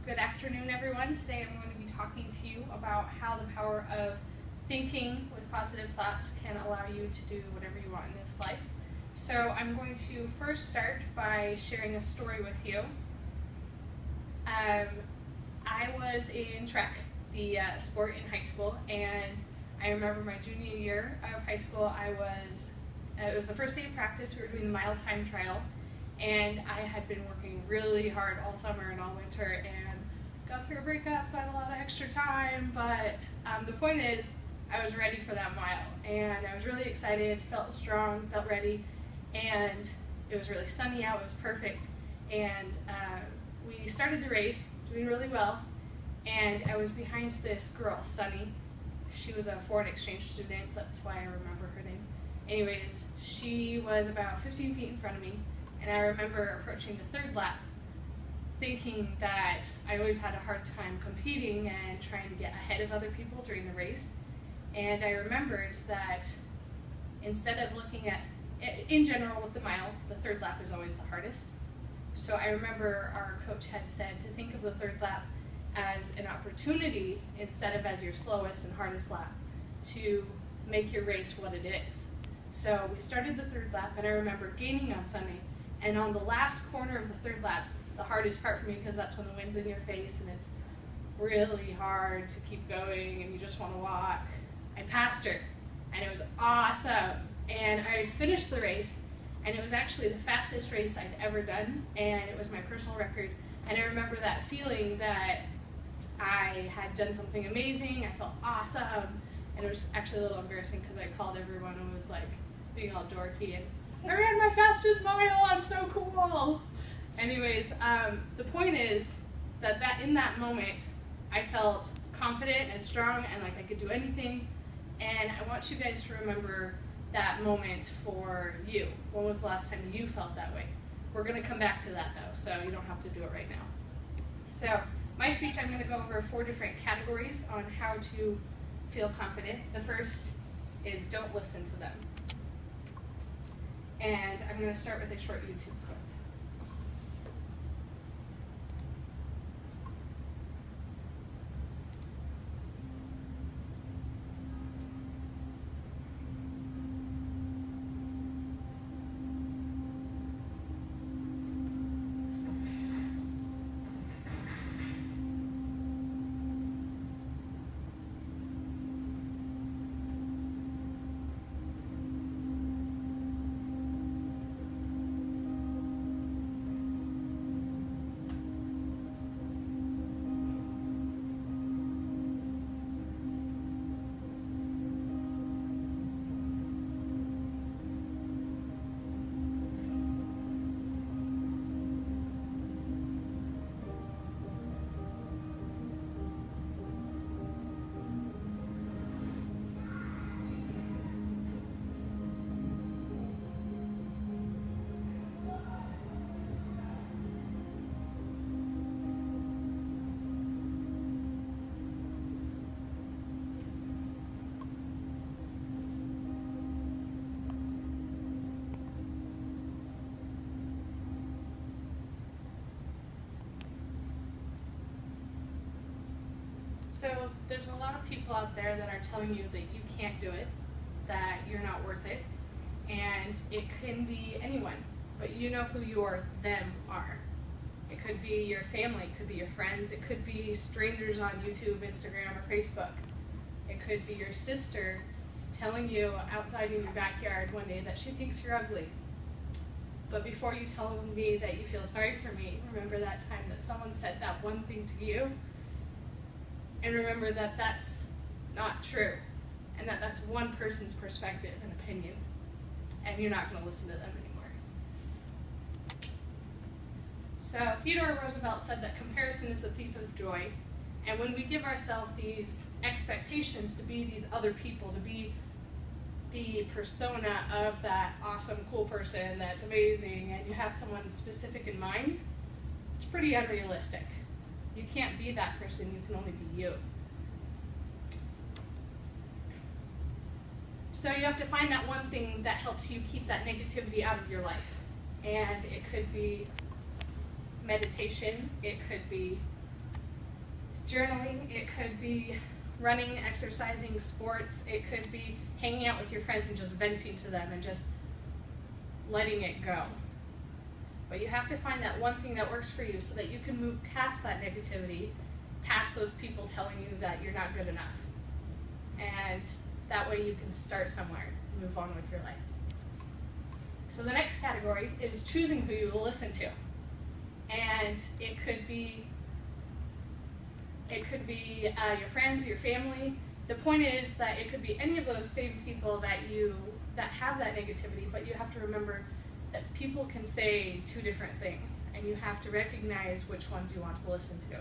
Good afternoon, everyone. Today I'm going to be talking to you about how the power of thinking with positive thoughts can allow you to do whatever you want in this life. So I'm going to first start by sharing a story with you. I was in track, the sport in high school, and I remember my junior year of high school, it was the first day of practice. We were doing the mile time trial, and I had been working really hard all summer and all winter and got through a breakup, so I had a lot of extra time, but the point is I was ready for that mile, and I was really excited, felt strong, felt ready, and it was really sunny out, it was perfect, and we started the race, doing really well, and I was behind this girl, Sunny. She was a foreign exchange student, that's why I remember her name. Anyways, she was about 15 feet in front of me, and I remember approaching the third lap, thinking that I always had a hard time competing and trying to get ahead of other people during the race. And I remembered that instead of looking at, in general with the mile, the third lap is always the hardest. So I remember our coach had said to think of the third lap as an opportunity instead of as your slowest and hardest lap to make your race what it is. So we started the third lap, and I remember gaining on Sunny, and on the last corner of the third lap, the hardest part for me, because that's when the wind's in your face and it's really hard to keep going and you just want to walk, I passed her, and it was awesome. And I finished the race, and it was actually the fastest race I'd ever done, and it was my personal record. And I remember that feeling that I had done something amazing, I felt awesome, and it was actually a little embarrassing because I called everyone and was like being all dorky and I ran my fastest mile, I'm so cool. Anyways, the point is that in that moment, I felt confident and strong and like I could do anything. And I want you guys to remember that moment for you. When was the last time you felt that way? We're gonna come back to that though, so you don't have to do it right now. So my speech, I'm gonna go over 4 different categories on how to feel confident. The first is don't listen to them. And I'm going to start with a short YouTube clip. So there's a lot of people out there that are telling you that you can't do it, that you're not worth it, and it can be anyone, but you know who your them are. It could be your family, it could be your friends, it could be strangers on YouTube, Instagram, or Facebook. It could be your sister telling you outside in your backyard one day that she thinks you're ugly. But before you tell me that you feel sorry for me, remember that time that someone said that one thing to you, and remember that that's not true, and that that's one person's perspective and opinion, and you're not going to listen to them anymore. So Theodore Roosevelt said that comparison is the thief of joy, and when we give ourselves these expectations to be these other people, to be the persona of that awesome, cool person that's amazing, and you have someone specific in mind, it's pretty unrealistic. You can't be that person, you can only be you. So you have to find that one thing that helps you keep that negativity out of your life. And it could be meditation, it could be journaling, it could be running, exercising, sports, it could be hanging out with your friends and just venting to them and just letting it go. But you have to find that one thing that works for you so that you can move past that negativity, past those people telling you that you're not good enough. And that way you can start somewhere, move on with your life. So the next category is choosing who you will listen to. And it could be your friends, your family. The point is that it could be any of those same people that have that negativity, but you have to remember that people can say two different things, and you have to recognize which ones you want to listen to.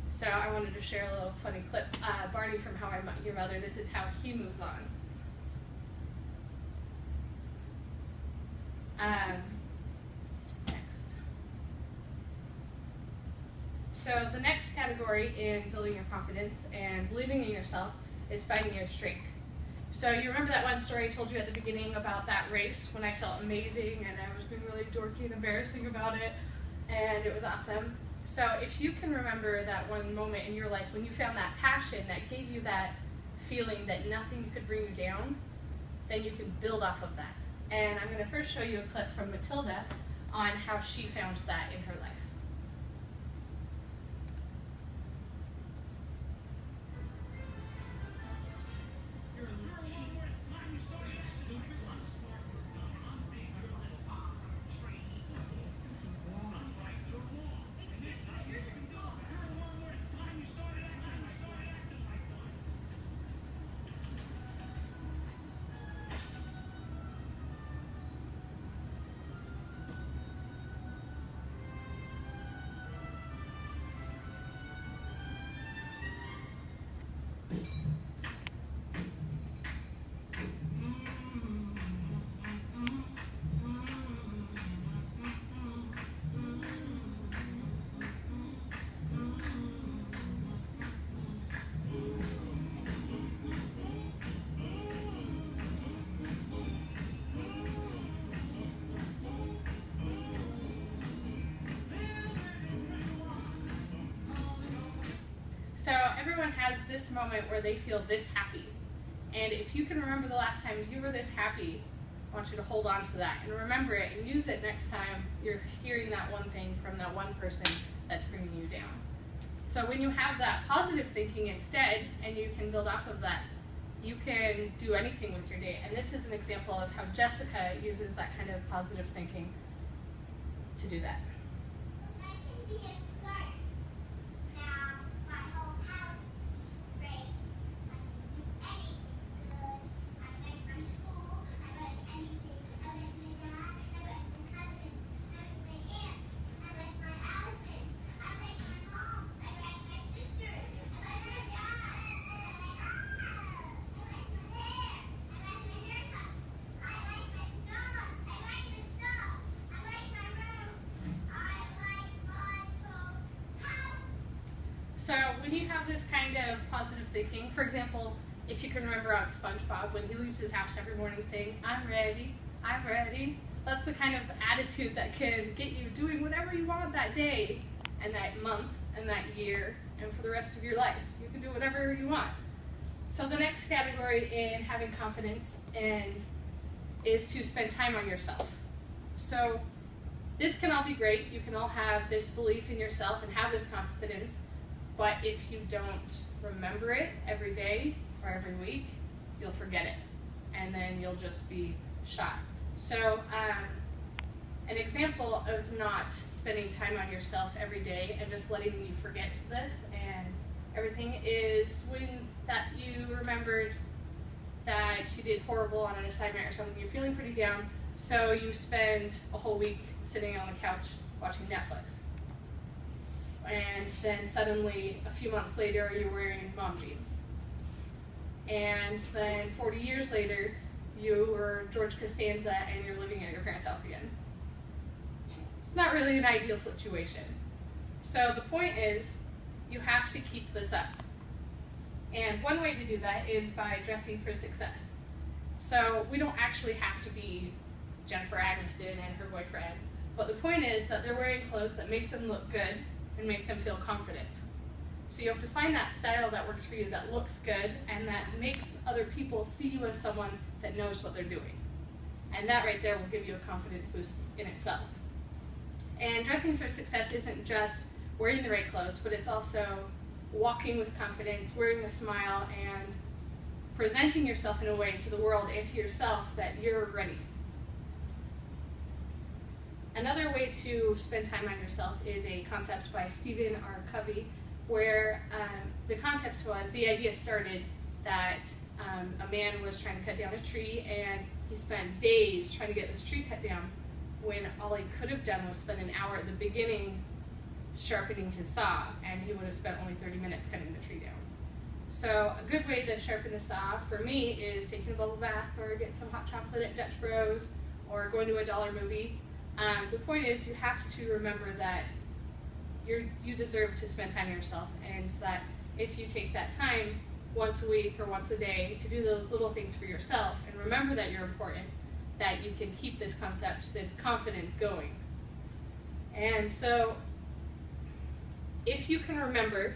So I wanted to share a little funny clip. Barney from How I Met Your Mother, this is how he moves on. Next. So the next category in building your confidence and believing in yourself is finding your strength. So you remember that one story I told you at the beginning about that race when I felt amazing and I was being really dorky and embarrassing about it, and it was awesome. So if you can remember that one moment in your life when you found that passion that gave you that feeling that nothing could bring you down, then you can build off of that. And I'm going to first show you a clip from Matilda on how she found that in her life. So everyone has this moment where they feel this happy. And if you can remember the last time you were this happy, I want you to hold on to that and remember it and use it next time you're hearing that one thing from that one person that's bringing you down. So when you have that positive thinking instead, and you can build off of that, you can do anything with your day. And this is an example of how Jessica uses that kind of positive thinking to do that. So when you have this kind of positive thinking, for example, if you can remember on SpongeBob, when he leaves his house every morning saying, I'm ready, that's the kind of attitude that can get you doing whatever you want that day and that month and that year and for the rest of your life. You can do whatever you want. So the next category in having confidence is to spend time on yourself. So this can all be great. You can all have this belief in yourself and have this confidence. But if you don't remember it every day or every week, you'll forget it, and then you'll just be shot. So an example of not spending time on yourself every day and just letting you forget this and everything is when that you remembered that you did horrible on an assignment or something, you're feeling pretty down, so you spend a whole week sitting on the couch watching Netflix. And then suddenly, a few months later, you're wearing mom jeans. And then 40 years later, you were George Costanza and you're living at your parents' house again. It's not really an ideal situation. So the point is, you have to keep this up. And one way to do that is by dressing for success. So we don't actually have to be Jennifer Aniston and her boyfriend, but the point is that they're wearing clothes that make them look good and make them feel confident. So you have to find that style that works for you, that looks good, and that makes other people see you as someone that knows what they're doing. And that right there will give you a confidence boost in itself. And dressing for success isn't just wearing the right clothes, but it's also walking with confidence, wearing a smile, and presenting yourself in a way to the world and to yourself that you're ready. Another way to spend time on yourself is a concept by Stephen R. Covey, where the concept was, the idea started that a man was trying to cut down a tree, and he spent days trying to get this tree cut down, when all he could have done was spend an hour at the beginning sharpening his saw, and he would have spent only 30 minutes cutting the tree down. So a good way to sharpen the saw for me is taking a bubble bath, or get some hot chocolate at Dutch Bros, or going to a dollar movie. The point is, you have to remember that you deserve to spend time yourself, and that if you take that time once a week or once a day to do those little things for yourself and remember that you're important, that you can keep this concept, this confidence going. And so if you can remember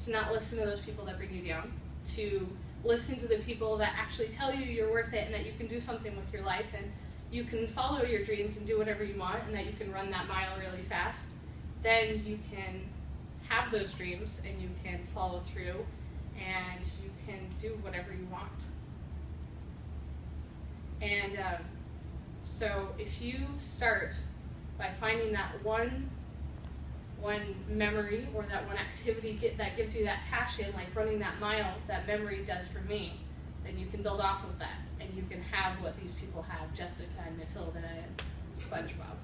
to not listen to those people that bring you down, to listen to the people that actually tell you you're worth it and that you can do something with your life, and you can follow your dreams and do whatever you want, and that you can run that mile really fast, then you can have those dreams and you can follow through and you can do whatever you want. And so if you start by finding that one memory or that one activity that gives you that passion, like running that mile, that memory does for me, then you can build off of that and you can have what these people have, Jessica and Matilda and SpongeBob.